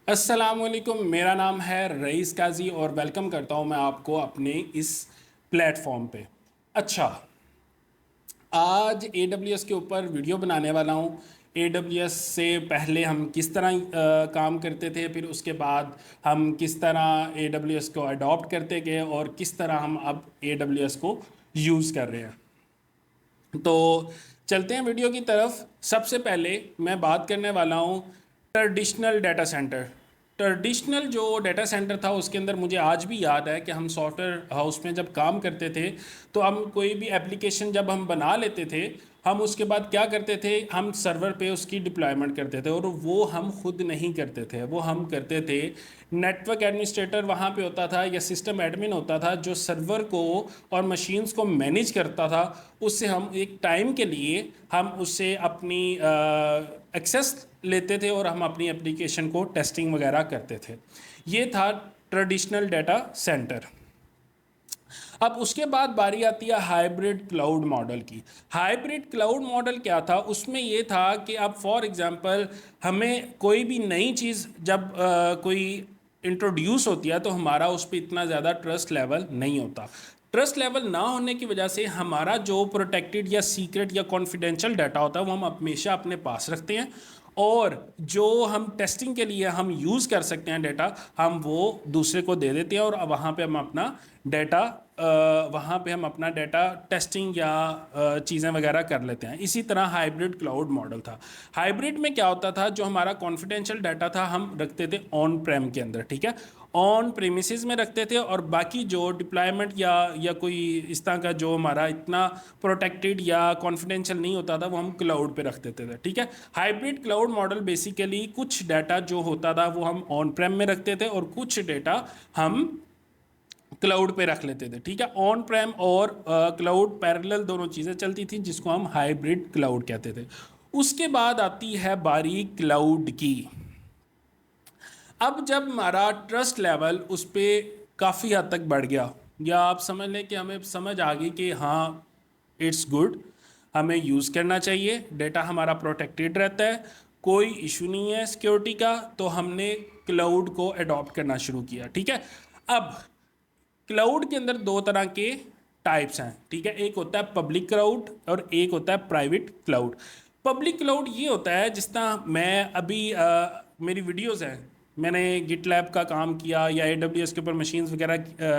अस्सलामुअलैकुम, मेरा नाम है रईस काजी और वेलकम करता हूं मैं आपको अपने इस प्लेटफॉर्म पे। अच्छा, आज AWS के ऊपर वीडियो बनाने वाला हूं। AWS से पहले हम किस तरह काम करते थे, फिर उसके बाद हम किस तरह AWS को अडॉप्ट करते गए और किस तरह हम अब AWS को यूज़ कर रहे हैं। तो चलते हैं वीडियो की तरफ। सबसे पहले मैं बात करने वाला हूँ ट्रेडिशनल डाटा सेंटर। ट्रेडिशनल जो डाटा सेंटर था उसके अंदर मुझे आज भी याद है कि हम सॉफ्टवेयर हाउस में जब काम करते थे तो हम कोई भी एप्लीकेशन जब हम बना लेते थे, हम उसके बाद क्या करते थे, हम सर्वर पे उसकी डिप्लॉयमेंट करते थे। और वो हम खुद नहीं करते थे, वो हम करते थे नेटवर्क एडमिनिस्ट्रेटर वहाँ पे होता था या सिस्टम एडमिन होता था जो सर्वर को और मशीन्स को मैनेज करता था। उससे हम एक टाइम के लिए हम उससे अपनी एक्सेस लेते थे और हम अपनी एप्लीकेशन को टेस्टिंग वगैरह करते थे। ये था ट्रेडिशनल डाटा सेंटर। अब उसके बाद बारी आती है हाइब्रिड क्लाउड मॉडल की। हाइब्रिड क्लाउड मॉडल क्या था? उसमें ये था कि अब फॉर एग्जांपल हमें कोई भी नई चीज़ जब कोई इंट्रोड्यूस होती है तो हमारा उस पर इतना ज़्यादा ट्रस्ट लेवल नहीं होता। ट्रस्ट लेवल ना होने की वजह से हमारा जो प्रोटेक्टेड या सीक्रेट या कॉन्फिडेंशियल डाटा होता है वो हम हमेशा अपने पास रखते हैं, और जो हम टेस्टिंग के लिए हम यूज़ कर सकते हैं डाटा, हम वो दूसरे को दे देते हैं और वहाँ पे हम अपना डाटा वहाँ पे हम अपना डाटा टेस्टिंग या चीज़ें वगैरह कर लेते हैं। इसी तरह हाइब्रिड क्लाउड मॉडल था। हाइब्रिड में क्या होता था, जो हमारा कॉन्फिडेंशियल डाटा था हम रखते थे ऑन प्रेम के अंदर, ठीक है, ऑन प्रेमिसेस में रखते थे, और बाकी जो डिप्लॉयमेंट या कोई इस तरह का जो हमारा इतना प्रोटेक्टेड या कॉन्फिडेंशियल नहीं होता था वो हम क्लाउड पे रख देते थे, ठीक है। हाइब्रिड क्लाउड मॉडल बेसिकली कुछ डाटा जो होता था वो हम ऑन प्रेम में रखते थे और कुछ डाटा हम क्लाउड पे रख लेते थे, ठीक है। ऑन प्रेम और क्लाउड पैरेलल दोनों चीज़ें चलती थी, जिसको हम हाइब्रिड क्लाउड कहते थे। उसके बाद आती है बारी क्लाउड की। अब जब हमारा ट्रस्ट लेवल उस पर काफ़ी हद तक बढ़ गया, या आप समझ लें कि हमें समझ आ गई कि हाँ इट्स गुड, हमें यूज़ करना चाहिए, डेटा हमारा प्रोटेक्टेड रहता है, कोई इशू नहीं है सिक्योरिटी का, तो हमने क्लाउड को अडॉप्ट करना शुरू किया, ठीक है। अब क्लाउड के अंदर दो तरह के टाइप्स हैं, ठीक है। एक होता है पब्लिक क्लाउड और एक होता है प्राइवेट क्लाउड। पब्लिक क्लाउड ये होता है जिस तरह मैं अभी मेरी वीडियोस हैं, मैंने गिटलैब का काम किया या AWS के ऊपर मशीन्स वगैरह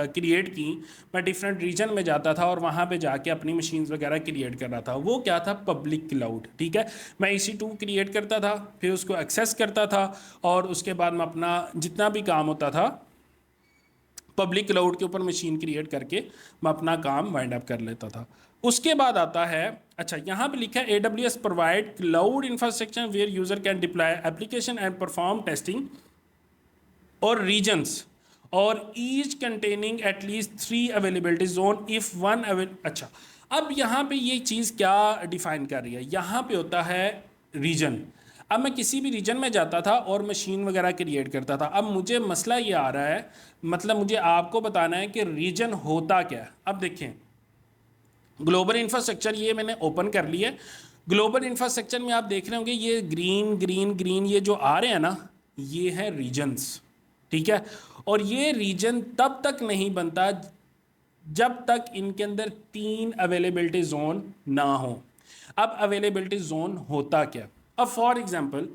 क्रिएट की। मैं डिफरेंट रीजन में जाता था और वहाँ पे जाके अपनी मशीन्स वगैरह क्रिएट कर रहा था। वो क्या था? पब्लिक क्लाउड, ठीक है। मैं EC2 क्रिएट करता था, फिर उसको एक्सेस करता था, और उसके बाद मैं अपना जितना भी काम होता था पब्लिक क्लाउड के ऊपर मशीन क्रिएट करके मैं अपना काम वाइंड अप कर लेता था। उसके बाद आता है, अच्छा यहाँ पे लिखा है AWS provide cloud infrastructure where user can deploy application and perform testing और रीजन्स और each containing at least 3 availability zone if one अच्छा, अब यहाँ पे ये चीज़ क्या डिफाइन कर रही है? यहाँ पे होता है रीजन। अब मैं किसी भी रीजन में जाता था और मशीन वगैरह क्रिएट करता था। अब मुझे मसला ये आ रहा है, मतलब मुझे आपको बताना है कि रीजन होता क्या है। अब देखें, ग्लोबल इंफ्रास्ट्रक्चर ये मैंने ओपन कर लिया है। ग्लोबल इंफ्रास्ट्रक्चर में आप देख रहे होंगे ये ग्रीन ग्रीन ग्रीन ये जो आ रहे हैं ना, ये है रीजन्स, ठीक है। और ये रीजन तब तक नहीं बनता जब तक इनके अंदर 3 अवेलेबिलिटी जोन ना हो। अब अवेलेबिलिटी जोन होता क्या? अब फॉर एग्जांपल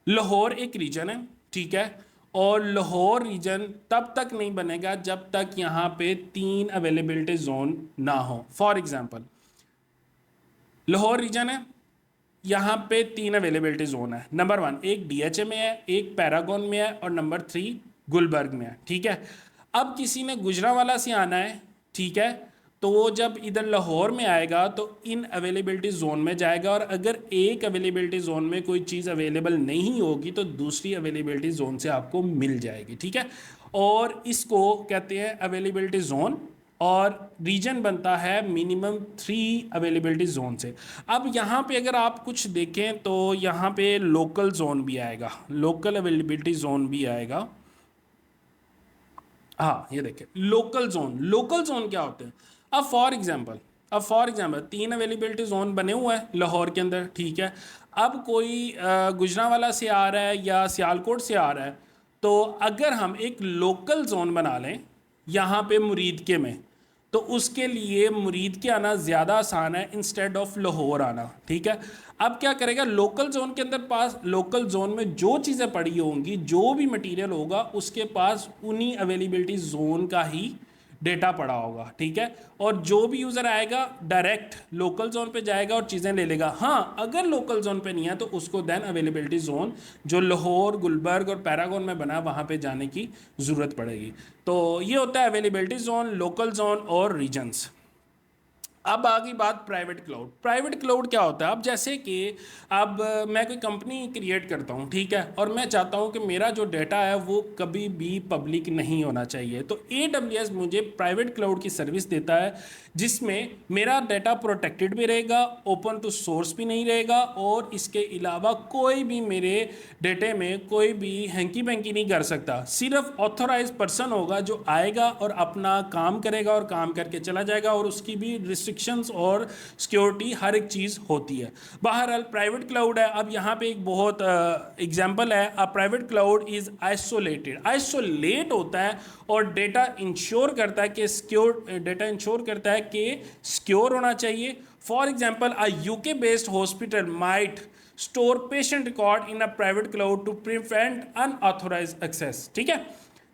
लाहौर एक रीजन है, ठीक है, और लाहौर रीजन तब तक नहीं बनेगा जब तक यहाँ पे 3 अवेलेबिलिटी जोन ना हो। फॉर एग्जांपल लाहौर रीजन है, यहाँ पे 3 अवेलेबिलिटी जोन है। नंबर 1 एक DHA में है, एक पैरागॉन में है, और नंबर 3 गुलबर्ग में है, ठीक है। अब किसी ने गुजरांवाला से आना है, ठीक है, तो वो जब इधर लाहौर में आएगा तो इन अवेलेबिलिटी जोन में जाएगा, और अगर एक अवेलेबिलिटी जोन में कोई चीज़ अवेलेबल नहीं होगी तो दूसरी अवेलेबिलिटी जोन से आपको मिल जाएगी, ठीक है। और इसको कहते हैं अवेलेबिलिटी जोन, और रीजन बनता है मिनिमम 3 अवेलेबिलिटी जोन से। अब यहाँ पे अगर आप कुछ देखें तो यहाँ पे लोकल जोन भी आएगा, लोकल अवेलेबिलिटी जोन भी आएगा। हाँ ये देखें लोकल जोन। लोकल जोन क्या होते हैं? अब फॉर एग्जांपल अब फॉर एग्जांपल 3 अवेलेबिलिटी जोन बने हुए हैं लाहौर के अंदर, ठीक है। अब कोई गुजरांवाला से आ रहा है या सियालकोट से आ रहा है, तो अगर हम एक लोकल जोन बना लें यहाँ पे मुरीद के में, तो उसके लिए मुरीद के आना ज़्यादा आसान है इंस्टेड ऑफ लाहौर आना, ठीक है। अब क्या करेगा, लोकल जोन के अंदर पास लोकल जोन में जो चीज़ें पड़ी होंगी, जो भी मटेरियल होगा उसके पास उन्हीं अवेलेबिलिटी जोन का ही डेटा पड़ा होगा, ठीक है। और जो भी यूज़र आएगा डायरेक्ट लोकल जोन पे जाएगा और चीज़ें ले लेगा। हाँ, अगर लोकल जोन पे नहीं है तो उसको देन अवेलेबिलिटी जोन जो लाहौर, गुलबर्ग और पैरागॉन में बना है वहाँ पे जाने की ज़रूरत पड़ेगी। तो ये होता है अवेलेबिलिटी जोन, लोकल जोन और रीजन्स। अब आ गई बात प्राइवेट क्लाउड। प्राइवेट क्लाउड क्या होता है, अब जैसे कि अब मैं कोई कंपनी क्रिएट करता हूँ, ठीक है, और मैं चाहता हूँ कि मेरा जो डेटा है वो कभी भी पब्लिक नहीं होना चाहिए, तो AWS मुझे प्राइवेट क्लाउड की सर्विस देता है जिसमें मेरा डेटा प्रोटेक्टेड भी रहेगा, ओपन टू सोर्स भी नहीं रहेगा, और इसके अलावा कोई भी मेरे डेटे में कोई भी हैंकी पैंकी नहीं कर सकता। सिर्फ ऑथोराइज पर्सन होगा जो आएगा और अपना काम करेगा और काम करके चला जाएगा, और उसकी भी रिस्ट्रिक्शंस और सिक्योरिटी हर एक चीज़ होती है। बहरहाल प्राइवेट क्लाउड है। अब यहाँ पे एक बहुत एग्जांपल है, अ private cloud is isolated. Isolate होता है और डेटा इंश्योर करता है कि सिक्योर होना चाहिए। For example, a UK based hospital might store patient record in a private cloud to prevent unauthorise access, ठीक है।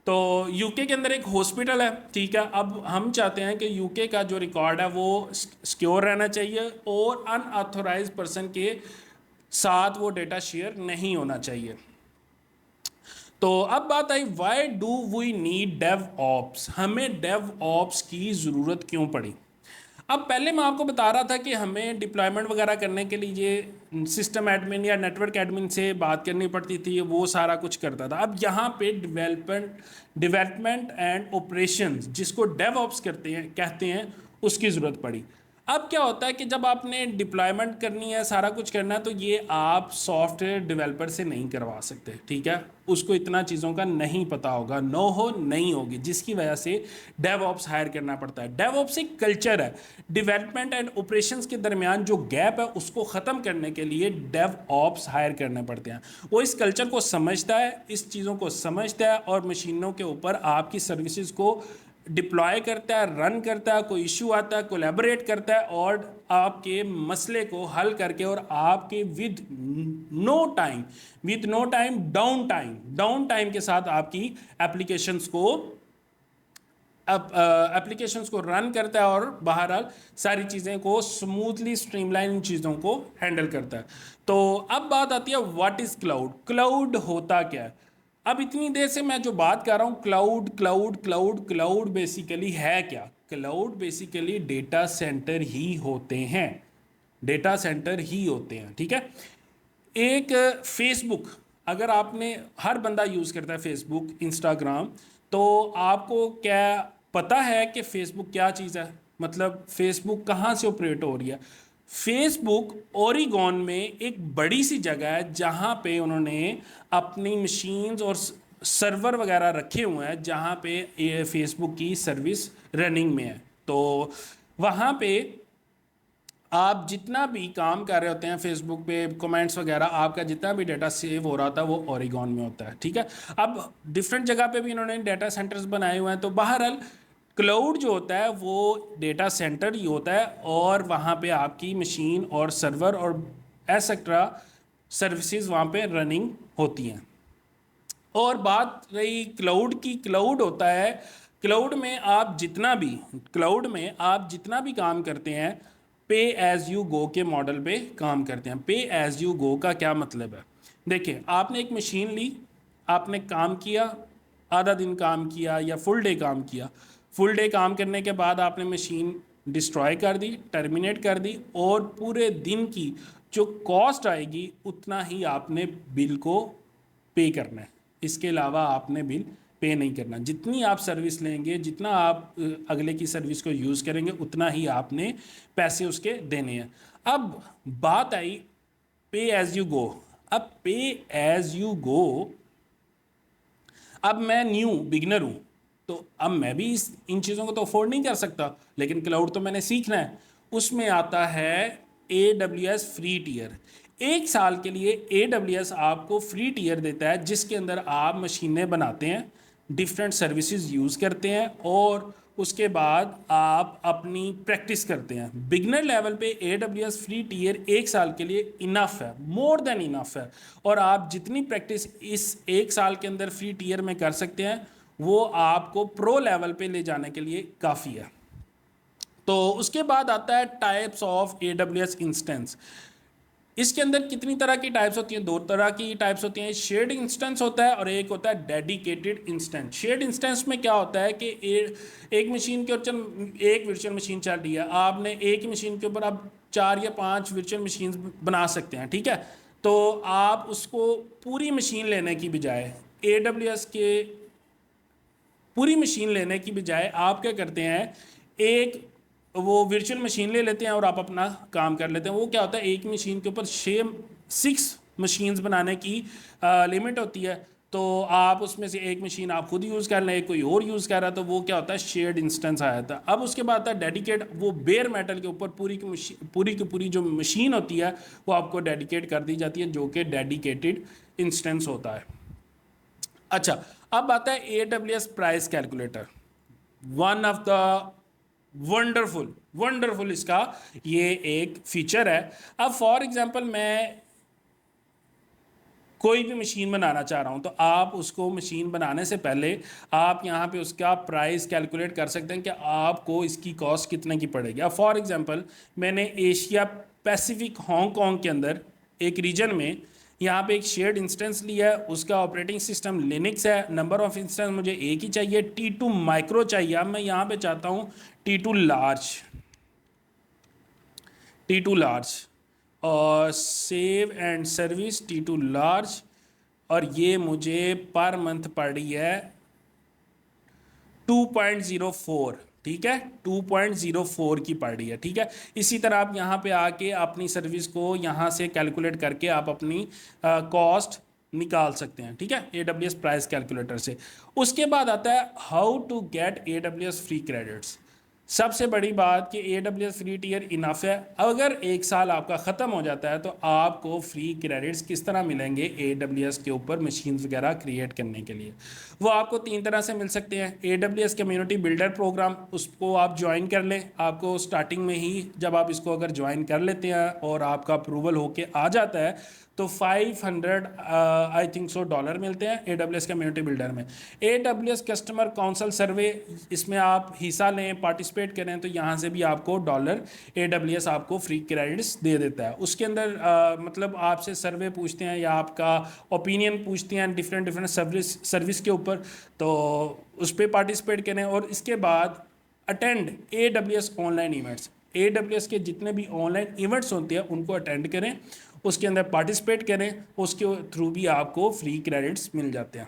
तो यूके के अंदर एक हॉस्पिटल है, ठीक है। अब हम चाहते हैं कि यूके का जो रिकॉर्ड है वो सिक्योर रहना चाहिए और अनऑथोराइज पर्सन के साथ वो डेटा शेयर नहीं होना चाहिए। तो अब बात आई, why do we need DevOps, हमें डेव ऑप्स की ज़रूरत क्यों पड़ी। अब पहले मैं आपको बता रहा था कि हमें डिप्लॉयमेंट वगैरह करने के लिए सिस्टम एडमिन या नेटवर्क एडमिन से बात करनी पड़ती थी, वो सारा कुछ करता था। अब यहाँ पे डेवलपमेंट एंड ऑपरेशंस, जिसको डेव ऑप्स कहते हैं, उसकी ज़रूरत पड़ी। अब क्या होता है कि जब आपने डिप्लॉयमेंट करनी है, सारा कुछ करना है, तो ये आप सॉफ्टवेयर डेवलपर से नहीं करवा सकते, ठीक है। उसको इतना चीज़ों का नहीं पता होगा, नो हो नहीं होगी, जिसकी वजह से डेवऑप्स हायर करना पड़ता है। डेवऑप्स एक कल्चर है, डेवलपमेंट एंड ऑपरेशंस के दरमियान जो गैप है उसको ख़त्म करने के लिए डेवऑप्स हायर करने पड़ते हैं। वो इस कल्चर को समझता है, इस चीज़ों को समझता है, और मशीनों के ऊपर आपकी सर्विसेज को डिप्लॉय करता है, रन करता है, कोई इशू आता है कोलैबोरेट करता है, और आपके मसले को हल करके, और आपके with no time down time के साथ आपकी एप्लीकेशंस को रन करता है, और बहरहाल सारी चीज़ें को स्मूथली स्ट्रीमलाइन चीज़ों को हैंडल करता है। तो अब बात आती है व्हाट इज़ क्लाउड। क्लाउड होता क्या है। अब इतनी देर से मैं जो बात कर रहा हूँ, cloud cloud cloud cloud basically है क्या। क्लाउड बेसिकली डेटा सेंटर ही होते हैं, डेटा सेंटर ही होते हैं, ठीक है। एक फेसबुक, अगर आपने, हर बंदा यूज़ करता है फेसबुक, इंस्टाग्राम, तो आपको क्या पता है कि फेसबुक क्या चीज़ है, मतलब फेसबुक कहाँ से ऑपरेट हो रही है। फेसबुक ओरिगॉन में एक बड़ी सी जगह है जहाँ पे उन्होंने अपनी मशीन्स और सर्वर वगैरह रखे हुए हैं, जहाँ पे ये फेसबुक की सर्विस रनिंग में है। तो वहाँ पे आप जितना भी काम कर रहे होते हैं फेसबुक पे, कमेंट्स वगैरह, आपका जितना भी डाटा सेव हो रहा था वो ओरिगॉन में होता है, ठीक है। अब डिफरेंट जगह पे भी इन्होंने डाटा सेंटर्स बनाए हुए हैं। तो बहरहाल क्लाउड जो होता है वो डेटा सेंटर ही होता है, और वहाँ पे आपकी मशीन और सर्वर और एसेट्रा सर्विसेज वहाँ पे रनिंग होती हैं। और बात रही क्लाउड की, क्लाउड होता है, क्लाउड में आप जितना भी काम करते हैं, पे एज यू गो के मॉडल पे काम करते हैं। पे एज यू गो का क्या मतलब है, देखिए, आपने एक मशीन ली, आपने काम किया, आधा दिन काम किया या फुल डे काम किया। फुल डे काम करने के बाद आपने मशीन डिस्ट्रॉय कर दी, टर्मिनेट कर दी, और पूरे दिन की जो कॉस्ट आएगी उतना ही आपने बिल को पे करना है। इसके अलावा आपने बिल पे नहीं करना। जितनी आप सर्विस लेंगे, जितना आप अगले की सर्विस को यूज़ करेंगे, उतना ही आपने पैसे उसके देने हैं। अब बात आई पे एज यू गो। अब पे एज यू गो, अब मैं न्यू बिगनर हूँ, तो अब मैं भी इन चीज़ों को तो अफोर्ड नहीं कर सकता, लेकिन क्लाउड तो मैंने सीखना है। उसमें आता है AWS फ्री टियर। 1 साल के लिए AWS आपको फ्री टियर देता है जिसके अंदर आप मशीनें बनाते हैं, डिफरेंट सर्विसेज यूज़ करते हैं और उसके बाद आप अपनी प्रैक्टिस करते हैं। बिगनर लेवल पे AWS फ्री टियर 1 साल के लिए इनफ है, मोर देन इनफ है। और आप जितनी प्रैक्टिस इस 1 साल के अंदर फ्री टियर में कर सकते हैं वो आपको प्रो लेवल पे ले जाने के लिए काफ़ी है। तो उसके बाद आता है टाइप्स ऑफ AWS इंस्टेंस। इसके अंदर कितनी तरह की टाइप्स होती हैं? 2 तरह की टाइप्स होती हैं। शेयर्ड इंस्टेंस होता है और एक होता है डेडिकेटेड इंस्टेंस। शेयर्ड इंस्टेंस में क्या होता है कि एक मशीन के ऊपर एक वर्चुअल मशीन चल रही है, आपने एक ही मशीन के ऊपर आप 4 या 5 वर्चुअल मशीन बना सकते हैं, ठीक है। तो आप उसको पूरी मशीन लेने की बजाय AWS के पूरी मशीन लेने की बजाय आप क्या करते हैं, एक वो वर्चुअल मशीन ले लेते हैं और आप अपना काम कर लेते हैं। वो क्या होता है, एक मशीन के ऊपर 6 मशीन्स बनाने की लिमिट होती है। तो आप उसमें से एक मशीन आप खुद यूज़ कर लें, एक कोई और यूज़ कर रहा है, तो वो क्या होता है, शेयर्ड इंस्टेंस आया था। अब उसके बाद आता है डेडिकेट, वो बेयर मेटल के ऊपर पूरी की पूरी जो मशीन होती है वो आपको डेडिकेट कर दी जाती है, जो कि डेडिकेटेड इंस्टेंस होता है। अच्छा, अब आता है AWS price calculator. One of the wonderful wonderful इसका ये एक फीचर है। अब फॉर एग्जांपल मैं कोई भी मशीन बनाना चाह रहा हूँ, तो आप उसको मशीन बनाने से पहले आप यहाँ पे उसका प्राइस कैलकुलेट कर सकते हैं कि आपको इसकी कॉस्ट कितने की पड़ेगी। अब फॉर एग्जांपल मैंने एशिया पैसिफिक हांगकांग के अंदर एक रीजन में यहाँ पे एक शेयर्ड इंस्टेंस लिया है, उसका ऑपरेटिंग सिस्टम लिनक्स है, नंबर ऑफ इंस्टेंस मुझे एक ही चाहिए, T2 माइक्रो चाहिए। अब मैं यहाँ पे चाहता हूँ T2 लार्ज, T2 लार्ज और save and service T2 large, और ये मुझे पर मंथ पड़ रही है 2.04, ठीक है, 2.04 की पड़ रही है, ठीक है। इसी तरह आप यहाँ पे आके अपनी सर्विस को यहाँ से कैलकुलेट करके आप अपनी कॉस्ट निकाल सकते हैं, ठीक है, AWS प्राइस कैलकुलेटर से। उसके बाद आता है how to get AWS free credits. सबसे बड़ी बात कि AWS फ्री टियर इनफ है। अगर 1 साल आपका ख़त्म हो जाता है तो आपको फ्री क्रेडिट्स किस तरह मिलेंगे AWS के ऊपर मशीन वगैरह क्रिएट करने के लिए? वो आपको 3 तरह से मिल सकते हैं। AWS कम्युनिटी बिल्डर प्रोग्राम, उसको आप ज्वाइन कर लें। आपको स्टार्टिंग में ही जब आप इसको अगर ज्वाइन कर लेते हैं और आपका अप्रूवल होके आ जाता है तो 500 आई थिंक सो डॉलर मिलते हैं AWS कम्युनिटी बिल्डर में। AWS कस्टमर काउंसिल सर्वे, इसमें आप हिस्सा लें, पार्टिसिपेट करें, तो यहाँ से भी आपको डॉलर AWS आपको फ्री क्रेडिट्स दे देता है। उसके अंदर मतलब आपसे सर्वे पूछते हैं या आपका ओपिनियन पूछते हैं डिफरेंट डिफरेंट सर्विस के ऊपर, तो उस पर पार्टिसिपेट करें। और इसके बाद attend AWS online events, AWS के जितने भी ऑनलाइन इवेंट्स होते हैं उनको अटेंड करें, उसके अंदर पार्टिसिपेट करें, उसके थ्रू भी आपको फ्री क्रेडिट्स मिल जाते हैं।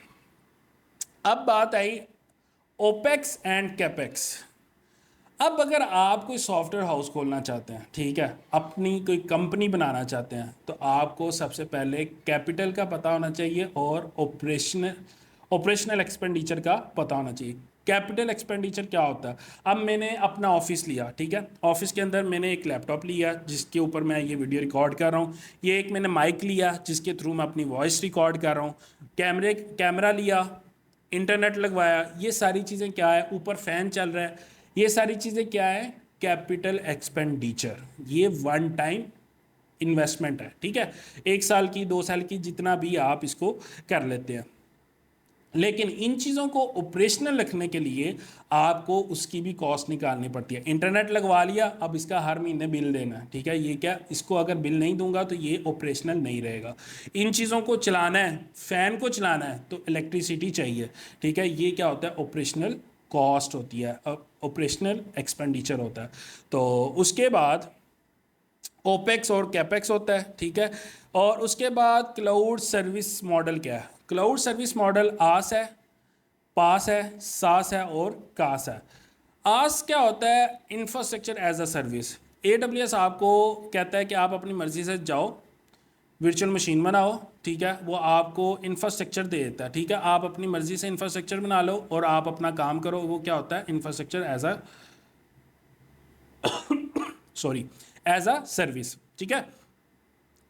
अब बात आई ओपेक्स एंड कैपेक्स। अब अगर आप कोई सॉफ्टवेयर हाउस खोलना चाहते हैं, ठीक है, अपनी कोई कंपनी बनाना चाहते हैं, तो आपको सबसे पहले कैपिटल का पता होना चाहिए और ऑपरेशनल एक्सपेंडिचर का पता होना चाहिए। कैपिटल एक्सपेंडिचर क्या होता है? अब मैंने अपना ऑफिस लिया, ठीक है, ऑफिस के अंदर मैंने एक लैपटॉप लिया जिसके ऊपर मैं ये वीडियो रिकॉर्ड कर रहा हूँ, ये एक मैंने माइक लिया जिसके थ्रू मैं अपनी वॉइस रिकॉर्ड कर रहा हूँ, कैमरा लिया, इंटरनेट लगवाया, ये सारी चीज़ें क्या है, ऊपर फैन चल रहा है, ये सारी चीज़ें क्या है, कैपिटल एक्सपेंडिचर। ये वन टाइम इन्वेस्टमेंट है, ठीक है, 1 साल की 2 साल की जितना भी आप इसको कर लेते हैं। लेकिन इन चीज़ों को ऑपरेशनल रखने के लिए आपको उसकी भी कॉस्ट निकालनी पड़ती है। इंटरनेट लगवा लिया, अब इसका हर महीने बिल देना है, ठीक है, ये क्या, इसको अगर बिल नहीं दूंगा तो ये ऑपरेशनल नहीं रहेगा। इन चीज़ों को चलाना है, फ़ैन को चलाना है तो इलेक्ट्रिसिटी चाहिए, ठीक है, ये क्या होता है, ऑपरेशनल कॉस्ट होती है, ऑपरेशनल एक्सपेंडिचर होता है। तो उसके बाद ओपेक्स और कैपेक्स होता है, ठीक है। और उसके बाद क्लाउड सर्विस मॉडल क्या है? क्लाउड सर्विस मॉडल आस है, पास है, सास है और कास है। आस क्या होता है? Infrastructure as a service. AWS आपको कहता है कि आप अपनी मर्जी से जाओ, वर्चुअल मशीन बनाओ, ठीक है, वो आपको इंफ्रास्ट्रक्चर दे देता है, ठीक है, आप अपनी मर्जी से इंफ्रास्ट्रक्चर बना लो और आप अपना काम करो। वो क्या होता है? Infrastructure as a sorry, as a service. ठीक है,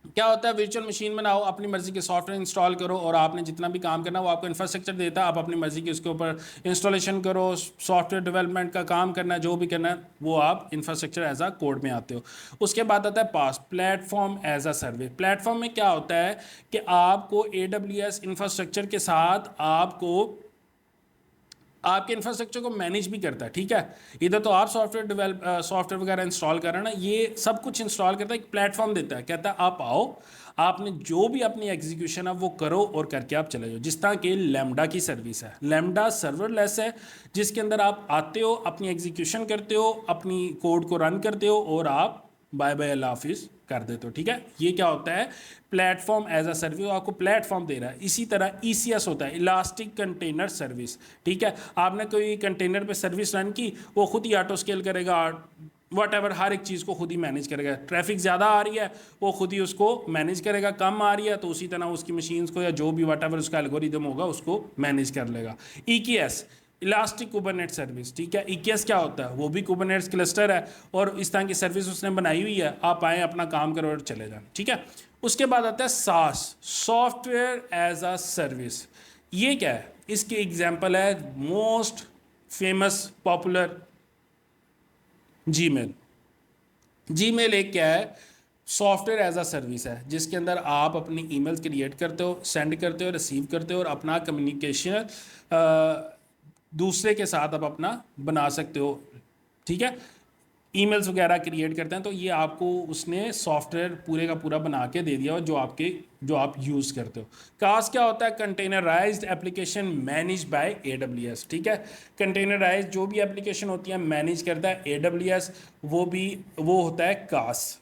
क्या होता है, वर्चुअल मशीन बनाओ, अपनी मर्जी के सॉफ्टवेयर इंस्टॉल करो और आपने जितना भी काम करना वो आपको इंफ्रास्ट्रक्चर देता है, आप अपनी मर्जी के उसके ऊपर इंस्टॉलेशन करो, सॉफ्टवेयर डेवलपमेंट का काम करना है, जो भी करना है वो आप इंफ्रास्ट्रक्चर एज अ कोड में आते हो। उसके बाद आता है PaaS, platform as a service. Platform में क्या होता है कि आपको AWS इंफ्रास्ट्रक्चर के साथ आपको आपके इंफ्रास्ट्रक्चर को मैनेज भी करता है। ठीक है, इधर तो आप सॉफ्टवेयर वगैरह इंस्टॉल कर रहे हैं ना, ये सब कुछ इंस्टॉल करता है, एक प्लेटफॉर्म देता है, कहता है आप आओ, आपने जो भी अपनी एग्जीक्यूशन है वो करो और करके आप चले जाओ। जिस तरह कि लैम्डा की सर्विस है, लैम्डा सर्वरलेस है, जिसके अंदर आप आते हो, अपनी एग्जीक्यूशन करते हो, अपनी कोड को रन करते हो और आप बाय बाय अल्लाह हाफिज़ कर देते हो। ठीक है, ये क्या होता है, प्लेटफॉर्म एज अ सर्विस, आपको प्लेटफॉर्म दे रहा है। इसी तरह ECS होता है, इलास्टिक कंटेनर सर्विस। ठीक है, आपने कोई कंटेनर पे सर्विस रन की, वो खुद ही ऑटो स्केल करेगा, वट एवर, हर एक चीज़ को खुद ही मैनेज करेगा। ट्रैफिक ज़्यादा आ रही है वो खुद ही उसको मैनेज करेगा, कम आ रही है तो उसी तरह उसकी मशीन्स को या जो भी वट एवर उसका एल्गोरिदम होगा उसको मैनेज कर लेगा। EKS, elastic Kubernetes service. ठीक है, EKS क्या होता है, वो भी कुबरनेट्स क्लस्टर है और इस तरह की सर्विस उसने बनाई हुई है, आप आए अपना काम करो और चले जाएं। ठीक है, उसके बाद आता है SaaS, software as a service. ये क्या है, इसकी एग्जांपल है most famous popular Gmail. Gmail एक क्या है, सॉफ्टवेयर एज अ सर्विस है, जिसके अंदर आप अपनी ईमेल्स क्रिएट करते हो, सेंड करते हो, रिसीव करते हो और अपना कम्युनिकेशन दूसरे के साथ आप अपना बना सकते हो। ठीक है, ईमेल्स वगैरह क्रिएट करते हैं, तो ये आपको उसने सॉफ्टवेयर पूरे का पूरा बना के दे दिया हो जो आप यूज़ करते हो। कास क्या होता है, containerised application manage by AWS। ठीक है, कंटेनराइज जो भी एप्लीकेशन होती है मैनेज करता है AWS, वो होता है कास।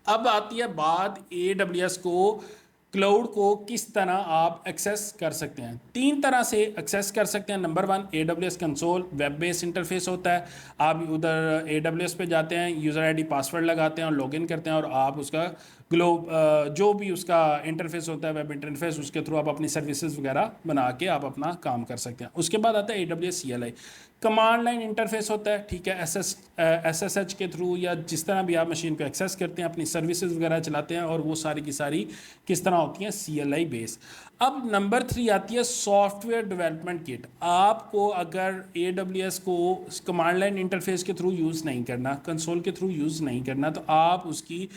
अब आती है बात AWS को, क्लाउड को किस तरह आप एक्सेस कर सकते हैं। 3 तरह से एक्सेस कर सकते हैं। Number 1, AWS console, web based interface होता है। आप उधर AWS पे जाते हैं, यूज़र ID पासवर्ड लगाते हैं और लॉगिन करते हैं और आप उसका जो भी उसका इंटरफेस होता है, वेब इंटरफेस, उसके थ्रू आप अपनी सर्विसेज वगैरह बना के आप अपना काम कर सकते हैं। उसके बाद आता है AWS CLI, command line interface होता है। ठीक है, SSH के थ्रू या जिस तरह भी आप मशीन को एक्सेस करते हैं, अपनी सर्विसेज वगैरह चलाते हैं और वो सारी की सारी किस तरह होती हैं, CLI बेस। अब नंबर 3 आती है सॉफ्टवेयर डेवलपमेंट किट। आपको अगर AWS को कमांड लाइन इंटरफेस के थ्रू यूज़ नहीं करना, कंसोल के थ्रू यूज़ नहीं करना, तो आप उसकी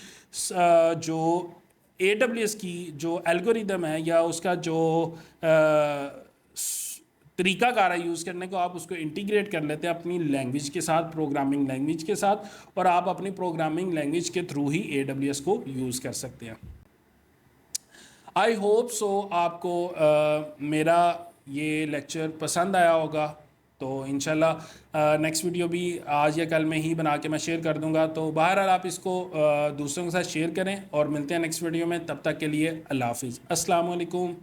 जो AWS की जो एल्गोरिदम है या उसका जो तरीकाकार है यूज़ करने को, आप उसको इंटीग्रेट कर लेते हैं अपनी लैंग्वेज के साथ, प्रोग्रामिंग लैंग्वेज के साथ, और आप अपनी प्रोग्रामिंग लैंग्वेज के थ्रू ही AWS को यूज़ कर सकते हैं। आई होप सो आपको मेरा ये लेक्चर पसंद आया होगा, तो इंशाल्लाह नेक्स्ट वीडियो भी आज या कल में ही बना के मैं शेयर कर दूंगा। तो बहरहाल आप इसको दूसरों के साथ शेयर करें और मिलते हैं नेक्स्ट वीडियो में। तब तक के लिए अल्लाह हाफिज़, अस्सलाम वालेकुम।